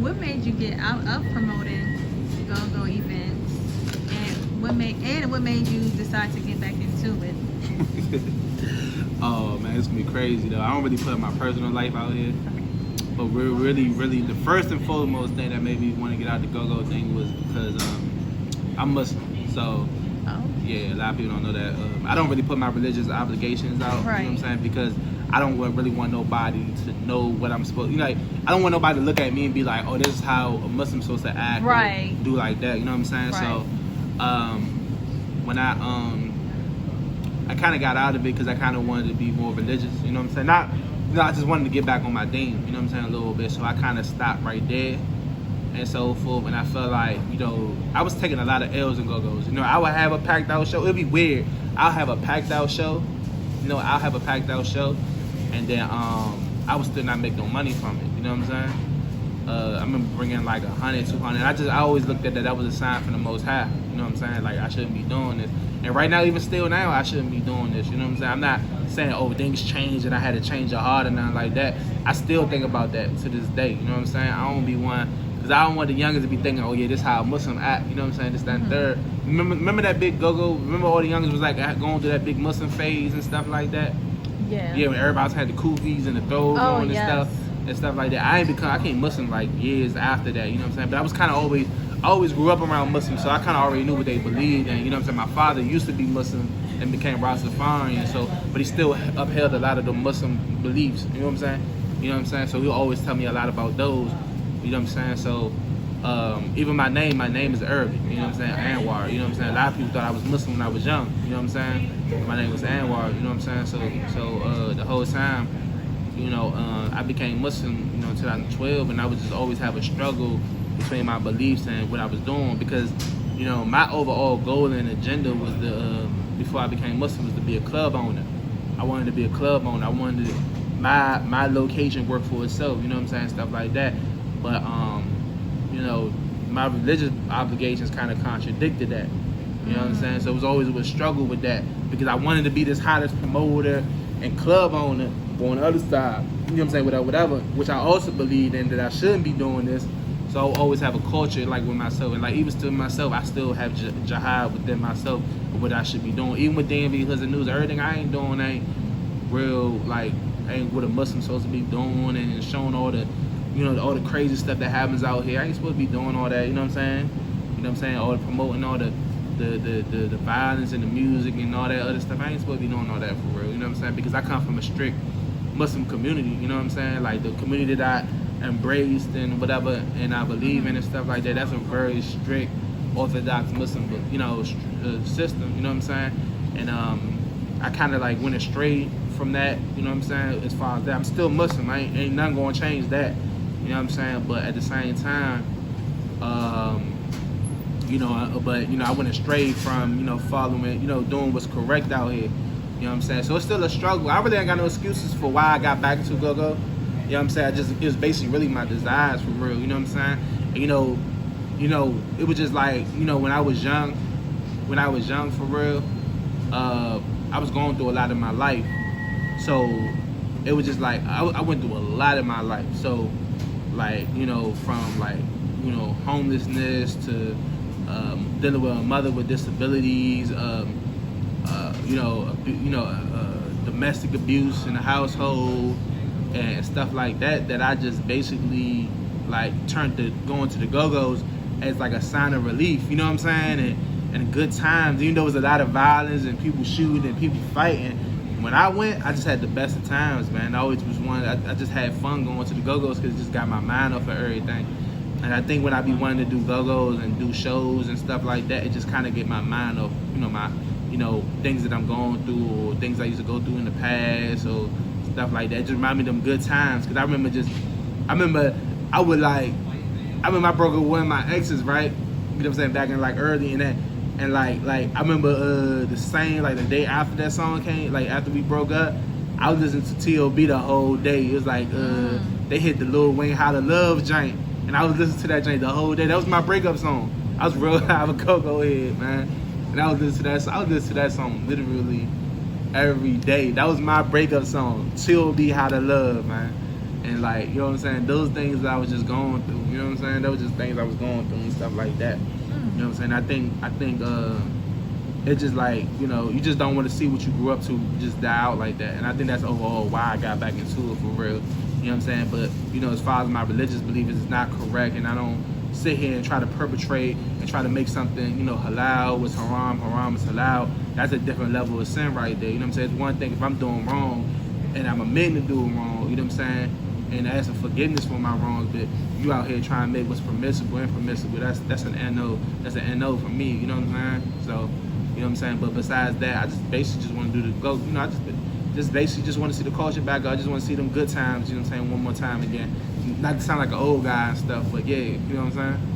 what made you get out of promoting go-go events, and what made you decide to get back into it? Oh man, it's gonna be crazy though. I don't really put my personal life out here, but we're really the first and foremost thing that made me want to get out the go-go thing was because I'm Muslim. So yeah, a lot of people don't know that. I don't really put my religious obligations out. Right. You know what I'm saying? Because I don't really want nobody to know what I'm supposed. You know, like, I don't want nobody to look at me and be like, "Oh, this is how a Muslim's supposed to act." Right. Or do like that. You know what I'm saying? Right. So, when I kind of got out of it because I kind of wanted to be more religious. You know what I'm saying? Not, I just wanted to get back on my deen. You know what I'm saying? A little bit. So I kind of stopped right there. And so forth, and I felt like, you know, I was taking a lot of L's and go-go's. You know, I would have a packed out show. It'd be weird. I'll have a packed out show. You know, I'll have a packed out show, and then I would still not make no money from it. You know what I'm saying? I remember bringing like 100, 200. I always looked at that was a sign from the Most High. You know what I'm saying? Like, I shouldn't be doing this. And right now, even still now, I shouldn't be doing this. You know what I'm saying? I'm not saying, oh, things changed and I had to change your heart or nothing like that. I still think about that to this day. You know what I'm saying? I don't be one. Because I don't want the youngers to be thinking, oh yeah, this is how a Muslim act. You know what I'm saying? This, that, and third. Remember that big go-go? Remember all the youngers was like going through that big Muslim phase and stuff like that? Yeah. Yeah, when everybody had the kufis and the throws on and stuff like that. I came Muslim like years after that. You know what I'm saying? But I was kind of always grew up around Muslims, so I kind of already knew what they believed. And you know what I'm saying? My father used to be Muslim and became Rastafarian, but he still upheld a lot of the Muslim beliefs. You know what I'm saying? You know what I'm saying? So he'll always tell me a lot about those. You know what I'm saying? So, even my name is Arabic. You know what I'm saying? Anwar. You know what I'm saying? A lot of people thought I was Muslim when I was young. You know what I'm saying? My name was Anwar. You know what I'm saying? So the whole time, you know, I became Muslim, you know, in 2012, and I would just always have a struggle between my beliefs and what I was doing because, you know, my overall goal and agenda was before I became Muslim was to be a club owner. I wanted to be a club owner. I wanted my location work for itself. You know what I'm saying? Stuff like that. But, you know, my religious obligations kind of contradicted that. You know what I'm saying? So it was always a struggle with that because I wanted to be this hottest promoter and club owner, but on the other side, you know what I'm saying, whatever, which I also believed in that I shouldn't be doing this. So I always have a culture like with myself, and like even still myself, I still have jihad within myself of what I should be doing. Even with DMVHoodzandNewz, everything I ain't doing ain't real, like, ain't what a Muslim supposed to be doing and showing all the, you know, all the crazy stuff that happens out here. I ain't supposed to be doing all that, you know what I'm saying? You know what I'm saying? All the promoting all the violence and the music and all that other stuff. I ain't supposed to be doing all that for real, you know what I'm saying? Because I come from a strict Muslim community, you know what I'm saying? Like the community that I embraced and whatever, and I believe in and stuff like that. That's a very strict Orthodox Muslim, you know, system, you know what I'm saying? And I kind of like went astray from that, you know what I'm saying? As far as that, I'm still Muslim. Ain't nothing gonna change that. You know what I'm saying? But at the same time, you know, I went astray from, you know, following, you know, doing what's correct out here. You know what I'm saying? So it's still a struggle. I really ain't got no excuses for why I got back into go-go. You know what I'm saying? It was basically really my desires for real. You know what I'm saying? And, you know, it was just like, you know, when I was young for real, I was going through a lot in my life. So it was just like, I went through a lot in my life. So, like, you know, from like, you know, homelessness to dealing with a mother with disabilities, domestic abuse in the household and stuff like that, that I just basically like turned to going to the go-go's as like a sign of relief, you know what I'm saying? And good times, even though there was a lot of violence and people shooting and people fighting. When I went, I just had the best of times, man. I always was I just had fun going to the go-go's because it just got my mind off of everything. And I think when I be wanting to do go-go's and do shows and stuff like that, it just kind of get my mind off, things that I'm going through or things I used to go through in the past or stuff like that. It just remind me of them good times. Because I remember I broke up with one of my exes, right? You know what I'm saying? Back in like early and that. And like I remember the day after that song came, like after we broke up, I was listening to T.O.B. the whole day. It was like they hit the Lil Wayne How to Love joint. And I was listening to that joint the whole day. That was my breakup song. I was real high of a go-go head, man. And I was listening to that song literally every day. That was my breakup song. T.O.B. How to Love, man. And like, you know what I'm saying? Those things that I was just going through, you know what I'm saying? Those was just things I was going through and stuff like that. You know what I'm saying? I think it's just like, you know, you just don't want to see what you grew up to just die out like that. And I think that's overall why I got back into it for real. You know what I'm saying? But, you know, as far as my religious beliefs, it's not correct. And I don't sit here and try to perpetrate and try to make something, you know, halal was haram, haram is halal. That's a different level of sin right there. You know what I'm saying? It's one thing if I'm doing wrong and I'm admitting to doing wrong, you know what I'm saying? And asking forgiveness for my wrongs, but you out here trying to make what's permissible and impermissible. That's an NO. That's an NO for me, you know what I'm saying? So, you know what I'm saying? But besides that, I just basically just want to do the go. You know, I just basically just want to see the culture back up. I just want to see them good times, you know what I'm saying, one more time again. Not to sound like an old guy and stuff, but yeah, you know what I'm saying?